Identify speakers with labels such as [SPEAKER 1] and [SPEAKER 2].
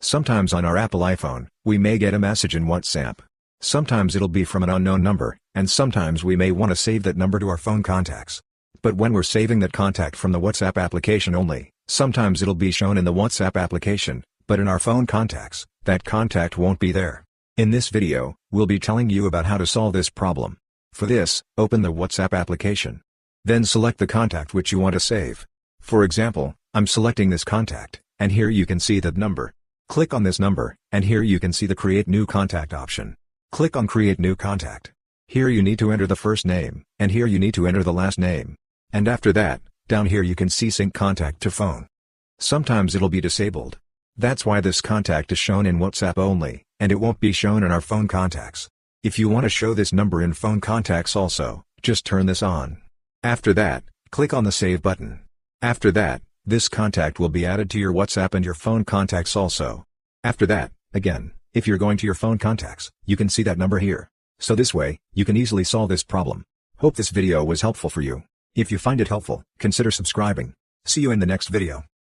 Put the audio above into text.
[SPEAKER 1] Sometimes on our Apple iPhone, we may get a message in WhatsApp. Sometimes it'll be from an unknown number, and sometimes we may want to save that number to our phone contacts. But when we're saving that contact from the WhatsApp application only, sometimes it'll be shown in the WhatsApp application, but in our phone contacts, that contact won't be there. In this video, we'll be telling you about how to solve this problem. For this, open the WhatsApp application. Then select the contact which you want to save. For example, I'm selecting this contact, and here you can see that number. Click on this number, and here you can see the Create New Contact option. Click on Create New Contact. Here you need to enter the first name, and here you need to enter the last name. And after that, down here you can see Sync Contact to Phone. Sometimes it'll be disabled. That's why this contact is shown in WhatsApp only, and it won't be shown in our phone contacts. If you want to show this number in phone contacts also, just turn this on. After that, click on the Save button. After that, this contact will be added to your WhatsApp and your phone contacts also. After that, again, if you're going to your phone contacts, you can see that number here. So this way, you can easily solve this problem. Hope this video was helpful for you. If you find it helpful, consider subscribing. See you in the next video.